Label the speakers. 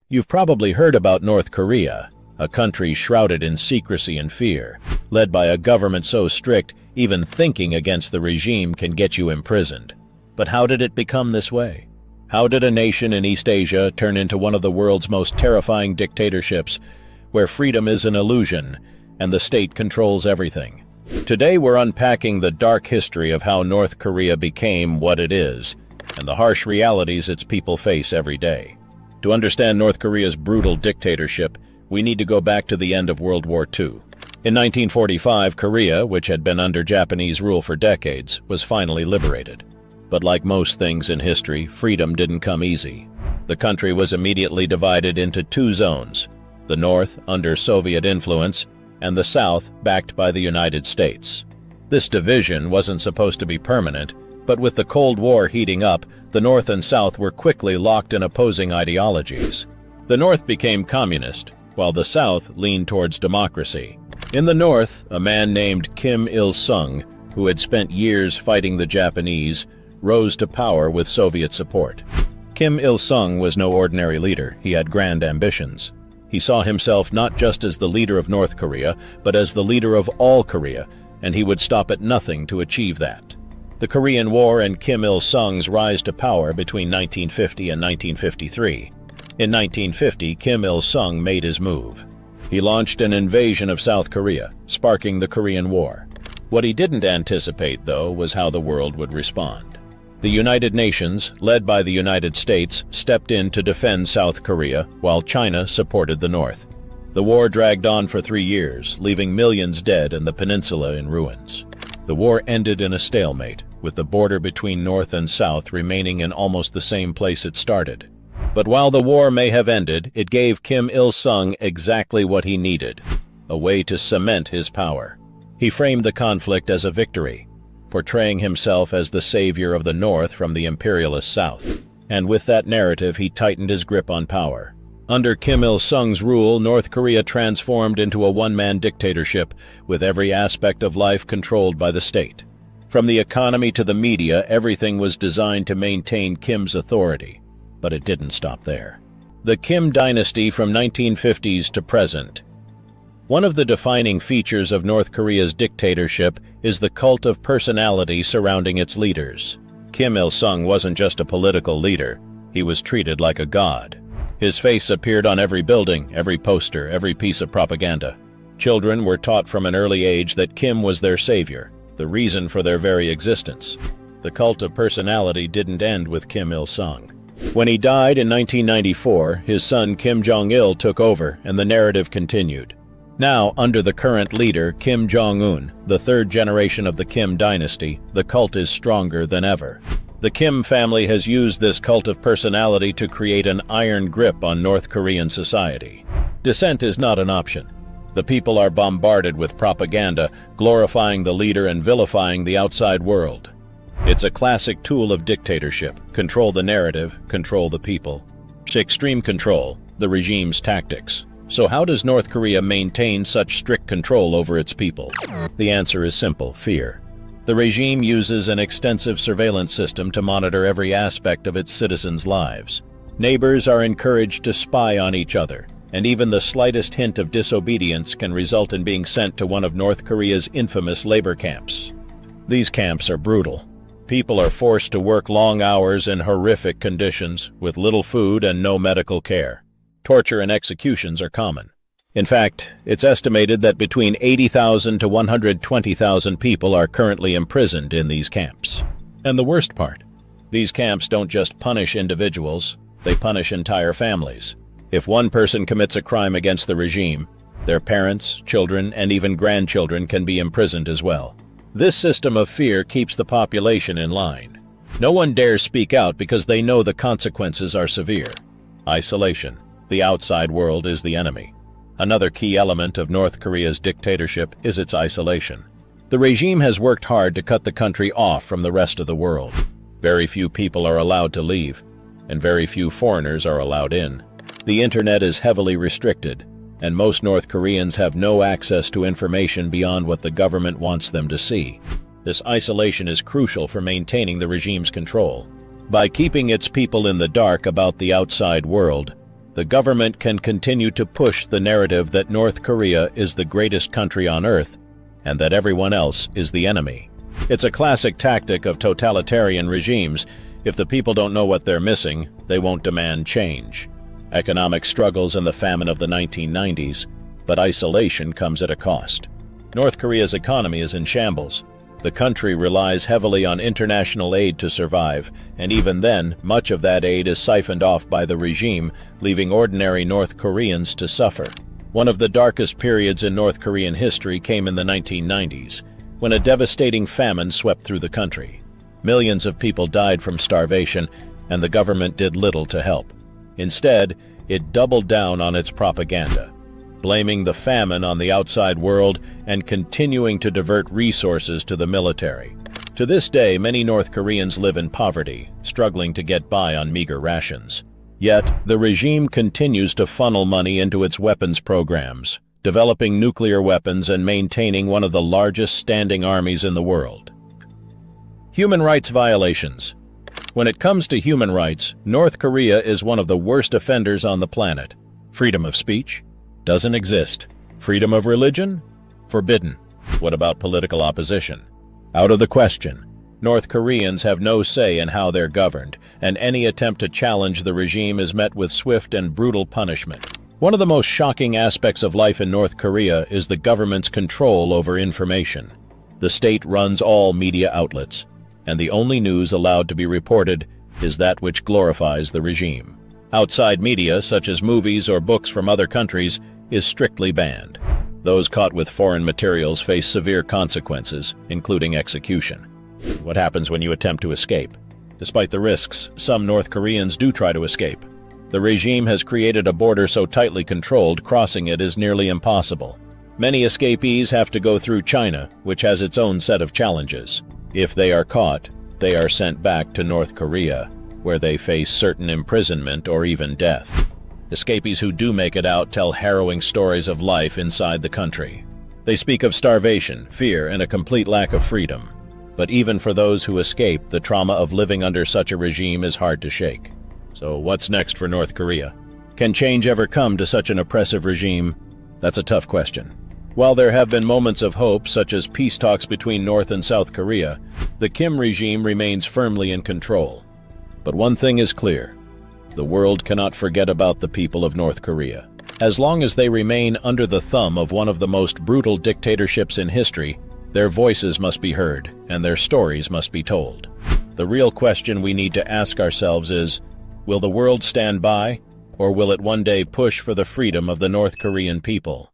Speaker 1: You've probably heard about North Korea, a country shrouded in secrecy and fear, led by a government so strict even thinking against the regime can get you imprisoned. But how did it become this way? How did a nation in East Asia turn into one of the world's most terrifying dictatorships, where freedom is an illusion and the state controls everything? Today we're unpacking the dark history of how North Korea became what it is, and the harsh realities its people face every day. To understand North Korea's brutal dictatorship, we need to go back to the end of World War II. In 1945, Korea, which had been under Japanese rule for decades, was finally liberated. But like most things in history, freedom didn't come easy. The country was immediately divided into two zones: the North, under Soviet influence, and the South, backed by the United States. This division wasn't supposed to be permanent, but with the Cold War heating up, the North and South were quickly locked in opposing ideologies. The North became communist, while the South leaned towards democracy. In the North, a man named Kim Il-sung, who had spent years fighting the Japanese, rose to power with Soviet support. Kim Il-sung was no ordinary leader. He had grand ambitions. He saw himself not just as the leader of North Korea, but as the leader of all Korea, and he would stop at nothing to achieve that. The Korean War and Kim Il-sung's rise to power between 1950 and 1953. In 1950, Kim Il-sung made his move. He launched an invasion of South Korea, sparking the Korean War. What he didn't anticipate, though, was how the world would respond. The United Nations, led by the United States, stepped in to defend South Korea, while China supported the North. The war dragged on for 3 years, leaving millions dead and the peninsula in ruins. The war ended in a stalemate, with the border between North and South remaining in almost the same place it started. But while the war may have ended, it gave Kim Il-sung exactly what he needed: a way to cement his power. He framed the conflict as a victory, portraying himself as the savior of the North from the imperialist South. And with that narrative, he tightened his grip on power. Under Kim Il-sung's rule, North Korea transformed into a one-man dictatorship, with every aspect of life controlled by the state. From the economy to the media, everything was designed to maintain Kim's authority. But it didn't stop there. The Kim Dynasty from 1950s to present. One of the defining features of North Korea's dictatorship is the cult of personality surrounding its leaders. Kim Il-sung wasn't just a political leader. He was treated like a god. His face appeared on every building, every poster, every piece of propaganda. Children were taught from an early age that Kim was their savior, the reason for their very existence. The cult of personality didn't end with Kim Il-sung. When he died in 1994, his son Kim Jong-il took over, and the narrative continued. Now, under the current leader, Kim Jong-un, the third generation of the Kim Dynasty, the cult is stronger than ever. The Kim family has used this cult of personality to create an iron grip on North Korean society. Dissent is not an option. The people are bombarded with propaganda, glorifying the leader and vilifying the outside world. It's a classic tool of dictatorship: control the narrative, control the people. Extreme control, the regime's tactics. So how does North Korea maintain such strict control over its people? The answer is simple: fear. The regime uses an extensive surveillance system to monitor every aspect of its citizens' lives. Neighbors are encouraged to spy on each other, and even the slightest hint of disobedience can result in being sent to one of North Korea's infamous labor camps. These camps are brutal. People are forced to work long hours in horrific conditions, with little food and no medical care. Torture and executions are common. In fact, it's estimated that between 80,000 to 120,000 people are currently imprisoned in these camps. And the worst part, these camps don't just punish individuals, they punish entire families. If one person commits a crime against the regime, their parents, children, and even grandchildren can be imprisoned as well. This system of fear keeps the population in line. No one dares speak out because they know the consequences are severe. Isolation. The outside world is the enemy. Another key element of North Korea's dictatorship is its isolation. The regime has worked hard to cut the country off from the rest of the world. Very few people are allowed to leave, and very few foreigners are allowed in. The internet is heavily restricted, and most North Koreans have no access to information beyond what the government wants them to see. This isolation is crucial for maintaining the regime's control. By keeping its people in the dark about the outside world, the government can continue to push the narrative that North Korea is the greatest country on earth and that everyone else is the enemy. It's a classic tactic of totalitarian regimes. If the people don't know what they're missing, they won't demand change. Economic struggles and the famine of the 1990s, but isolation comes at a cost. North Korea's economy is in shambles. The country relies heavily on international aid to survive, and even then, much of that aid is siphoned off by the regime, leaving ordinary North Koreans to suffer. One of the darkest periods in North Korean history came in the 1990s, when a devastating famine swept through the country. Millions of people died from starvation, and the government did little to help. Instead, it doubled down on its propaganda, blaming the famine on the outside world and continuing to divert resources to the military. To this day, many North Koreans live in poverty, struggling to get by on meager rations. Yet, the regime continues to funnel money into its weapons programs, developing nuclear weapons and maintaining one of the largest standing armies in the world. Human rights violations. When it comes to human rights, North Korea is one of the worst offenders on the planet. Freedom of speech? Doesn't exist. Freedom of religion? Forbidden. What about political opposition? Out of the question. North Koreans have no say in how they're governed, and any attempt to challenge the regime is met with swift and brutal punishment. One of the most shocking aspects of life in North Korea is the government's control over information. The state runs all media outlets, and the only news allowed to be reported is that which glorifies the regime. Outside media, such as movies or books from other countries, is strictly banned. Those caught with foreign materials face severe consequences, including execution. What happens when you attempt to escape? Despite the risks, some North Koreans do try to escape. The regime has created a border so tightly controlled, crossing it is nearly impossible. Many escapees have to go through China, which has its own set of challenges. If they are caught, they are sent back to North Korea, where they face certain imprisonment or even death. Escapees who do make it out tell harrowing stories of life inside the country. They speak of starvation, fear, and a complete lack of freedom. But even for those who escape, the trauma of living under such a regime is hard to shake. So what's next for North Korea? Can change ever come to such an oppressive regime? That's a tough question. While there have been moments of hope, such as peace talks between North and South Korea, the Kim regime remains firmly in control. But one thing is clear. The world cannot forget about the people of North Korea. As long as they remain under the thumb of one of the most brutal dictatorships in history, their voices must be heard, and their stories must be told. The real question we need to ask ourselves is, will the world stand by, or will it one day push for the freedom of the North Korean people?